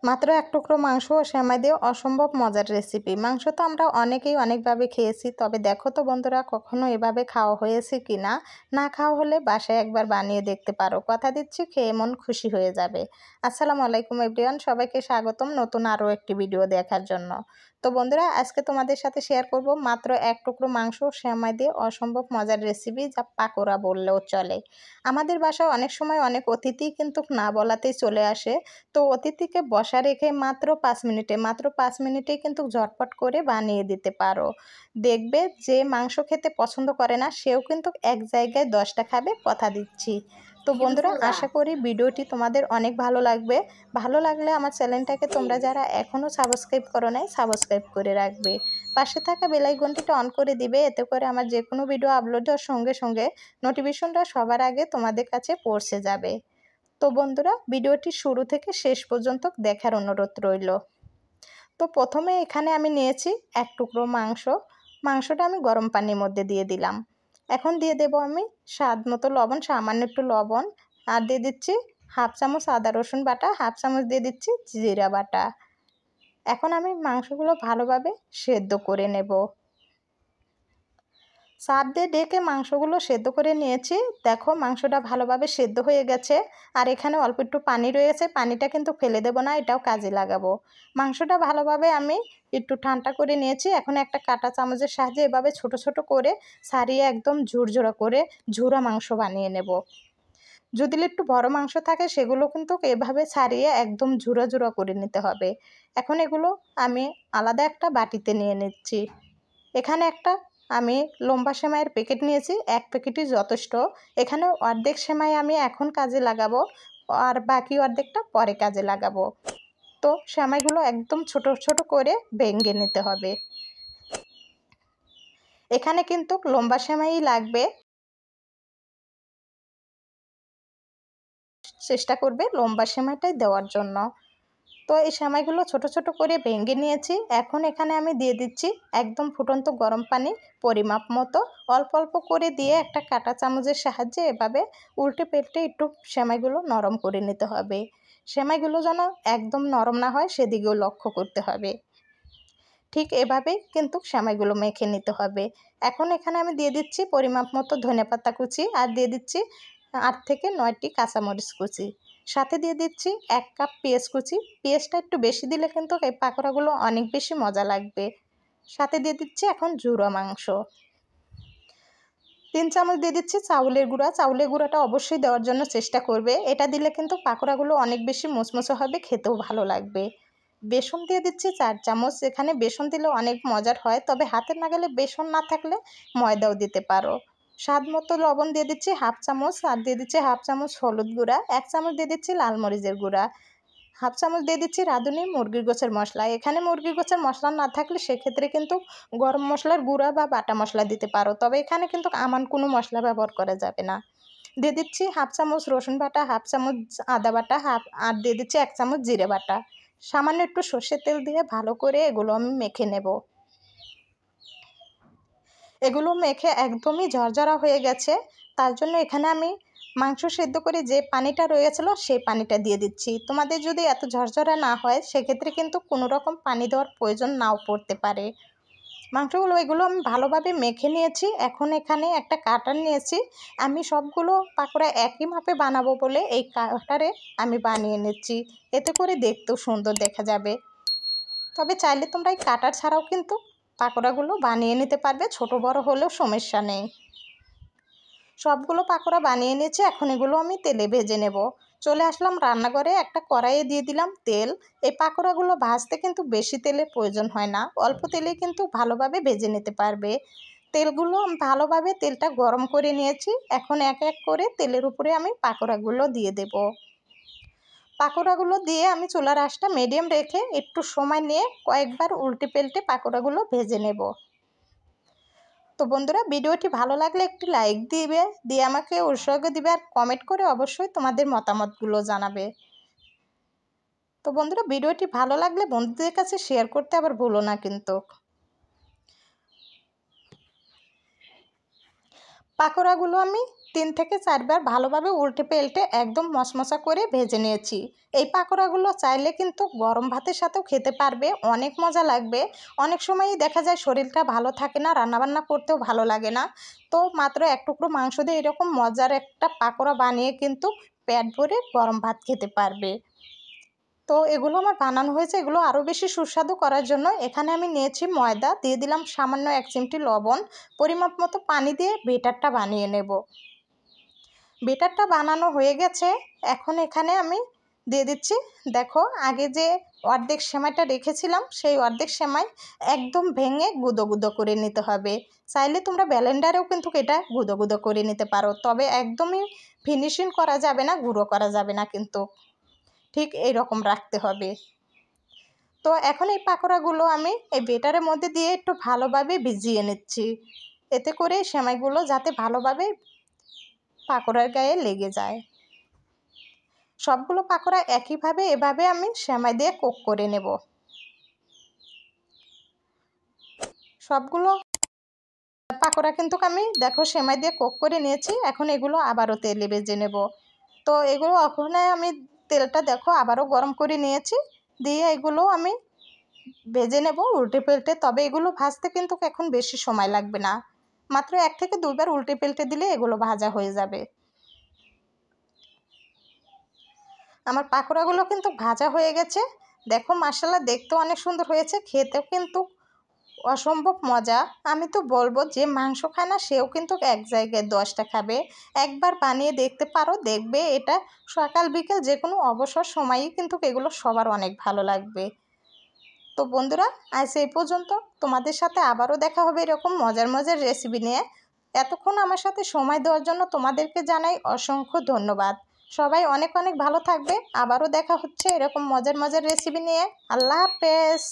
মাত্র এক টুকরো মাংস ও সেমাই দিয়ে অসম্ভব মজার রেসিপি। মাংস তো আমরা অনেকেই অনেকভাবে খেয়েছি, তবে দেখো তো বন্ধুরা, কখনো এভাবে খাওয়া হয়েছে কি না। না খাওয়া হলে বাসায় একবার বানিয়ে দেখতে পারো, কথা দিচ্ছি খেয়ে মন খুশি হয়ে যাবে। আসসালামু আলাইকুম এভরিওয়ান, সবাইকে স্বাগতম নতুন আরও একটি ভিডিও দেখার জন্য। তো বন্ধুরা, আজকে তোমাদের সাথে শেয়ার করব মাত্র এক টুকরো মাংস ও সেমাই দিয়ে অসম্ভব মজার রেসিপি, যা পাকোড়া বললেও চলে। আমাদের বাসায় অনেক সময় অনেক অতিথি কিন্তু না বলাতেই চলে আসে। তো অতিথিকে বসা রেখে মাত্র 5 মিনিটেই কিন্তু ঝটপট করে বানিয়ে দিতে পারো। দেখবে যে মাংস খেতে পছন্দ করে না, সেও কিন্তু এক জায়গায় 10টা খাবে, কথা দিচ্ছি। তো বন্ধুরা, আশা করি ভিডিওটি তোমাদের অনেক ভালো লাগবে। ভালো লাগলে আমার চ্যানেলটাকে তোমরা যারা এখনও সাবস্ক্রাইব করো নাই, সাবস্ক্রাইব করে রাখবে। পাশে থাকা বেল আইকনটিটা অন করে দিবে, এতে করে আমার যে কোনো ভিডিও আপলোড হওয়ার সঙ্গে সঙ্গে নোটিফিকেশনটা সবার আগে তোমাদের কাছে পৌঁছে যাবে। তো বন্ধুরা, ভিডিওটি শুরু থেকে শেষ পর্যন্ত দেখার অনুরোধ রইল। তো প্রথমে এখানে আমি নিয়েছি এক টুকরো মাংসটা আমি গরম পানির মধ্যে দিয়ে দিলাম। এখন দিয়ে দেব আমি স্বাদ মতো লবণ, সামান্য একটু লবণ, আর দিয়ে দিচ্ছি হাফ চামচ আদা রসুন বাটা, হাফ চামচ দিয়ে দিচ্ছি জিরা বাটা। এখন আমি মাংসগুলো ভালোভাবে সেদ্ধ করে নেব। চাপ দিয়ে ডেকে মাংসগুলো সেদ্ধ করে নিয়েছি। দেখো মাংসটা ভালোভাবে সেদ্ধ হয়ে গেছে, আর এখানে অল্প একটু পানি রয়েছে, পানিটা কিন্তু ফেলে দেব না, এটাও কাজে লাগাবো। মাংসটা ভালোভাবে আমি একটু ঠান্ডা করে নিয়েছি। এখন একটা কাঁটা চামচের সাহায্যে এভাবে ছোট ছোট করে ছাড়িয়ে একদম ঝুরঝুরা করে ঝুরা মাংস বানিয়ে নেব। যদি একটু বড় মাংস থাকে সেগুলো কিন্তু এভাবে ছাড়িয়ে একদম ঝুরা ঝুরা করে নিতে হবে। এখন এগুলো আমি আলাদা একটা বাটিতে নিয়ে নিচ্ছি। এখানে একটা আমি লম্বা সেমাইয়ের প্যাকেট নিয়েছি, এক প্যাকেটই যথেষ্ট। এখানে অর্ধেক সেমাই আমি এখন কাজে লাগাবো, আর বাকি অর্ধেকটা পরে কাজে লাগাবো। তো সেমাইগুলো একদম ছোট ছোট করে ভেঙে নিতে হবে। এখানে কিন্তু লম্বা সেমাই লাগবে, চেষ্টা করবে লম্বা সেমাইটাই দেওয়ার জন্য। তো এই সেমাইগুলো ছোট ছোট করে ভেঙে নিয়েছি। এখন এখানে আমি দিয়ে দিচ্ছি একদম ফুটন্ত গরম পানি পরিমাপ মতো, অল্প অল্প করে দিয়ে একটা কাঁটা চামচের সাহায্যে এভাবে উল্টে পাল্টে একটু সেমাইগুলো নরম করে নিতে হবে। সেমাইগুলো যেন একদম নরম না হয় সেদিকেও লক্ষ্য করতে হবে। ঠিক এভাবেই কিন্তু সেমাইগুলো মেখে নিতে হবে। এখন এখানে আমি দিয়ে দিচ্ছি পরিমাপ মতো ধনেপাতা কুচি, আর দিয়ে দিচ্ছি 8 থেকে 9টি কাঁচামরিচ কুচি, সাথে দিয়ে দিচ্ছি 1 কাপ পেঁয়াজ কুচি। পেঁয়াজটা একটু বেশি দিলে কিন্তু এই পাকোড়াগুলো অনেক বেশি মজা লাগবে। সাথে দিয়ে দিচ্ছি এখন ঝুরো মাংস। 3 চামচ দিয়ে দিচ্ছি চাউলের গুঁড়া। চাউলের গুঁড়াটা অবশ্যই দেওয়ার জন্য চেষ্টা করবে, এটা দিলে কিন্তু পাকোড়াগুলো অনেক বেশি মুচমুচে হবে, খেতেও ভালো লাগবে। বেসন দিয়ে দিচ্ছি 4 চামচ। এখানে বেসন দিলে অনেক মজার হয়, তবে হাতের নাগালে বেসন না থাকলে ময়দাও দিতে পারো। স্বাদ মতো লবণ দিয়ে দিচ্ছি হাফ চামচ, আর দিয়ে দিচ্ছি হাফ চামচ হলুদ গুঁড়া, 1 চামচ দিয়ে দিচ্ছি লাল মরিচের গুঁড়া, হাফ চামচ দিয়ে দিচ্ছি রাঁধুনি মুরগির গোছের মশলা। এখানে মুরগির গোছের মশলা না থাকলে সেক্ষেত্রে কিন্তু গরম মশলার গুঁড়া বা বাটা মশলা দিতে পারো, তবে এখানে কিন্তু আমান কোনো মশলা ব্যবহার করা যাবে না। দিয়ে দিচ্ছি হাফ চামচ রসুন বাটা, হাফ চামচ আদা বাটা, আর দিয়ে দিচ্ছি 1 চামচ জিরে বাটা। সামান্য একটু সর্ষের তেল দিয়ে ভালো করে এগুলো আমি মেখে নেব। এগুলো মেখে একদমই ঝরঝরা হয়ে গেছে, তার জন্য এখানে আমি মাংস সেদ্ধ করে যে পানিটা রয়েছিল সেই পানিটা দিয়ে দিচ্ছি। তোমাদের যদি এত ঝরঝরা না হয় সেক্ষেত্রে কিন্তু কোনো রকম পানি দেওয়ার প্রয়োজন নাও পড়তে পারে। এগুলো আমি ভালোভাবে মেখে নিয়েছি। এখন এখানে একটা কাটার নিয়েছি, আমি সবগুলো পাকোড়া একই মাপে বানাবো বলে এই কাটারে আমি বানিয়ে নিচ্ছি, এতে করে দেখতেও সুন্দর দেখা যাবে। তবে চাইলে তোমরা এই কাটার ছাড়াও কিন্তু পাকোড়াগুলো বানিয়ে নিতে পারবে, ছোট বড় হলেও সমস্যা নেই। সবগুলো পাকোড়া বানিয়ে নিয়েছি, এখন এগুলো আমি তেলে ভেজে নেব। চলে আসলাম রান্নাঘরে, একটা কড়াইয়ে দিয়ে দিলাম তেল। এই পাকোড়াগুলো ভাজতে কিন্তু বেশি তেলের প্রয়োজন হয় না, অল্প তেলে কিন্তু ভালোভাবে ভেজে নিতে পারবে। তেলটা গরম করে নিয়েছি। এখন এক এক করে তেলের উপরে আমি পাকোড়াগুলো দিয়ে দেব। পাকোড়াগুলো দিয়ে আমি চুলার আঁচটা মিডিয়াম রেখে একটু সময় নিয়ে কয়েকবার উল্টে পাল্টে পাকোড়াগুলো ভেজে নেব। তো বন্ধুরা, ভিডিওটি ভালো লাগলে একটি লাইক দিবে, দিয়ে আমাকে উৎসাহ দিবে, আর কমেন্ট করে অবশ্যই তোমাদের মতামতগুলো জানাবে। তো বন্ধুরা, ভিডিওটি ভালো লাগলে বন্ধুদের কাছে শেয়ার করতে আবার ভুলো না কিন্তু। পাকোড়াগুলো আমি 3 থেকে 4 বার ভালোভাবে উল্টে পাল্টে একদম মশমশা করে ভেজে নিয়েছি। এই পাকোড়াগুলো চাইলে কিন্তু গরম ভাতের সাথেও খেতে পারবে, অনেক মজা লাগবে। অনেক সময়ই দেখা যায় শরীরটা ভালো থাকে না, রান্নাবান্না করতেও ভালো লাগে না, তো মাত্র এক টুকরো মাংস দিয়ে এরকম মজার একটা পাকোড়া বানিয়ে কিন্তু পেট ভরে গরম ভাত খেতে পারবে। তো এগুলো আমার বানানো হয়েছে, এগুলো আরও বেশি সুস্বাদু করার জন্য এখানে আমি নিয়েছি ময়দা, দিয়ে দিলাম সামান্য 1 চিমটি লবণ, পরিমাপ মতো পানি দিয়ে বেটারটা বানিয়ে নেব। বেটারটা বানানো হয়ে গেছে, এখন এখানে আমি দিয়ে দিচ্ছি, দেখো আগে যে অর্ধেক সেমাইটা রেখেছিলাম সেই অর্ধেক সেমাই একদম ভেঙে গুঁদো গুঁদো করে নিতে হবে। চাইলে তোমরা ব্লেন্ডারেও কিন্তু এটা গুঁদো গুঁদো করে নিতে পারো, তবে একদমই ফিনিশিং করা যাবে না, গুঁড়ো করা যাবে না, কিন্তু ঠিক এই রকম রাখতে হবে। তো এখন এই পাকোড়াগুলো আমি এই বেটারের মধ্যে দিয়ে একটু ভালোভাবে ভিজিয়ে নিচ্ছি, এতে করে সেমাইগুলো যাতে ভালোভাবে পাকোড়ার গায়ে লেগে যায়। সবগুলো পাকোড়া একইভাবে এভাবে আমি সেমাই দিয়ে কোক করে নেব। সবগুলো পাকোড়া কিন্তু আমি দেখো সেমাই দিয়ে কোক করে নিয়েছি, এখন এগুলো আবারও তেলে ভেজে নেব। তো এগুলো ওখানে আমি তেলটা দেখো আবারও গরম করে নিয়েছি, দিয়ে এগুলো আমি ভেজে নেব উল্টে পাল্টে। তবে এগুলো ভাজতে কিন্তু এখন বেশি সময় লাগবে না, মাত্র 1 থেকে 2 বার উল্টে পাল্টে দিলে এগুলো ভাজা হয়ে যাবে। আমার পাকোড়াগুলো কিন্তু ভাজা হয়ে গেছে, দেখো মাশাআল্লাহ দেখতেও অনেক সুন্দর হয়েছে, খেতেও কিন্তু অসম্ভব মজা। আমি তো বলবো যে মাংস খায় না সেও কিন্তু এক জায়গায় 10টা খাবে। একবার বানিয়ে দেখতে পারো, দেখবে এটা সকাল বিকেল যে কোনো অবসর সময়ই কিন্তু এগুলো সবার অনেক ভালো লাগবে। তো বন্ধুরা, আজ এই পর্যন্ত, তোমাদের সাথে আবারও দেখা হবে এরকম মজার মজার রেসিপি নিয়ে। এতক্ষণ আমার সাথে সময় দেওয়ার জন্য তোমাদেরকে জানাই অসংখ্য ধন্যবাদ। সবাই অনেক অনেক ভালো থাকবে, আবারও দেখা হচ্ছে এরকম মজার মজার রেসিপি নিয়ে। আল্লাহ হাফেজ।